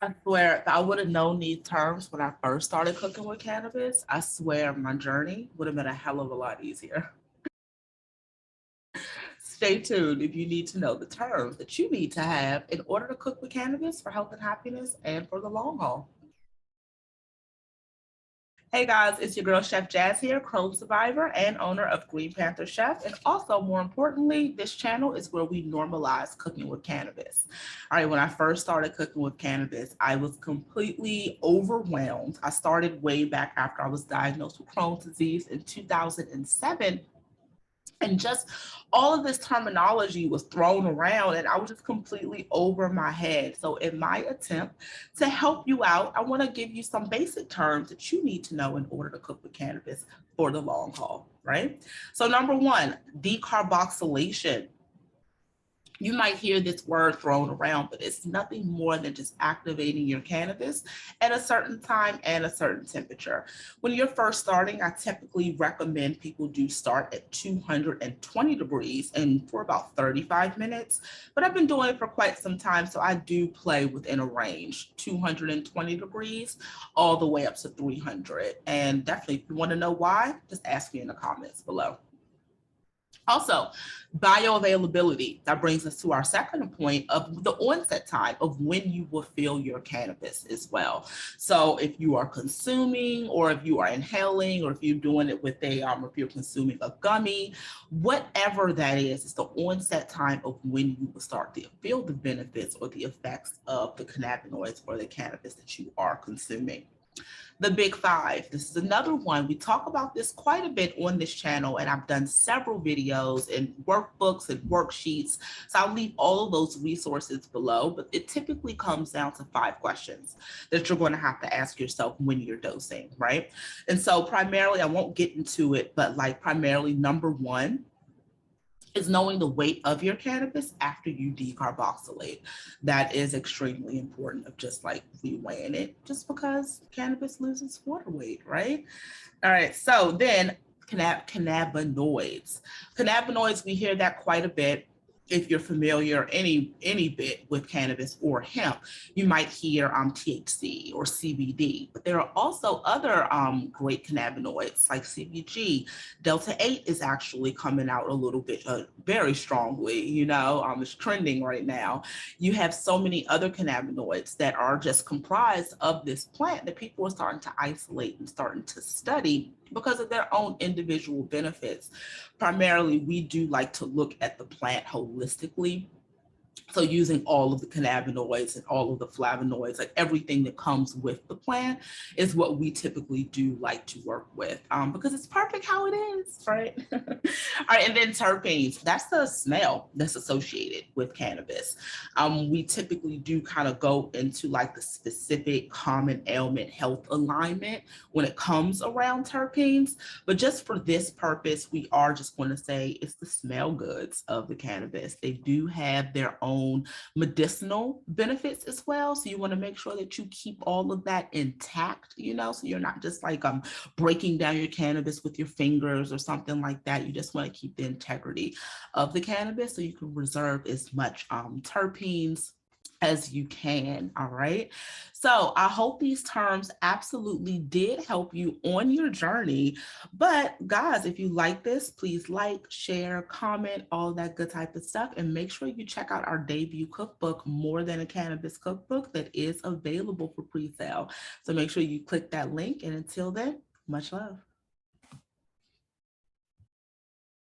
I swear, if I would have known these terms when I first started cooking with cannabis, I swear my journey would have been a hell of a lot easier. Stay tuned if you need to know the terms that you need to have in order to cook with cannabis for health and happiness and for the long haul. Hey guys, it's your girl Chef Jazz here, Chrome survivor and owner of Green Panther Chef. And also, more importantly, this channel is where we normalize cooking with cannabis. All right, when I first started cooking with cannabis, I was completely overwhelmed. I started way back after I was diagnosed with Crohn's disease in 2007. And just all of this terminology was thrown around and I was just completely over my head. So in my attempt to help you out, I want to give you some basic terms that you need to know in order to cook with cannabis for the long haul, right? So number one, decarboxylation. You might hear this word thrown around, but it's nothing more than just activating your cannabis at a certain time and a certain temperature. When you're first starting, I typically recommend people do start at 220 degrees and for about 35 minutes, but I've been doing it for quite some time, so I do play within a range, 220 degrees all the way up to 300. And definitely, if you want to know why, just ask me in the comments below. Also, bioavailability. That brings us to our second point of the onset time of when you will feel your cannabis as well. So if you are consuming or if you are inhaling or if you're doing it with if you're consuming a gummy, whatever that is, it's the onset time of when you will start to feel the benefits or the effects of the cannabinoids or the cannabis that you are consuming. The big five. This is another one. We talk about this quite a bit on this channel, and I've done several videos and workbooks and worksheets. So I'll leave all of those resources below, but it typically comes down to 5 questions that you're going to have to ask yourself when you're dosing, right? And so primarily, I won't get into it, but like primarily number one, is knowing the weight of your cannabis after you decarboxylate. That is extremely important of just like reweighing it just because cannabis loses water weight, right? All right, so then cannabinoids. Cannabinoids, we hear that quite a bit. If you're familiar any bit with cannabis or hemp, you might hear THC or CBD, but there are also other great cannabinoids like CBG. Delta 8 is actually coming out a little bit very strongly, it's trending right now. You have so many other cannabinoids that are just comprised of this plant that people are starting to isolate and starting to study because of their own individual benefits. Primarily, we do like to look at the plant holistically. So using all of the cannabinoids and all of the flavonoids, like everything that comes with the plant is what we typically do like to work with because it's perfect how it is, right? All right, and then terpenes, that's the smell that's associated with cannabis. We typically do kind of go into like the specific common ailment health alignment when it comes around terpenes, but just for this purpose, we are just going to say it's the smell goods of the cannabis. They do have their own medicinal benefits as well. So you want to make sure that you keep all of that intact, so you're not just like breaking down your cannabis with your fingers or something like that. You just want to keep the integrity of the cannabis so you can reserve as much terpenes as you can. All right. So I hope these terms absolutely did help you on your journey. But guys, if you like this, please like, share, comment, all that good type of stuff. And make sure you check out our debut cookbook, More Than a Cannabis Cookbook, that is available for pre-sale. So make sure you click that link. And until then, much love.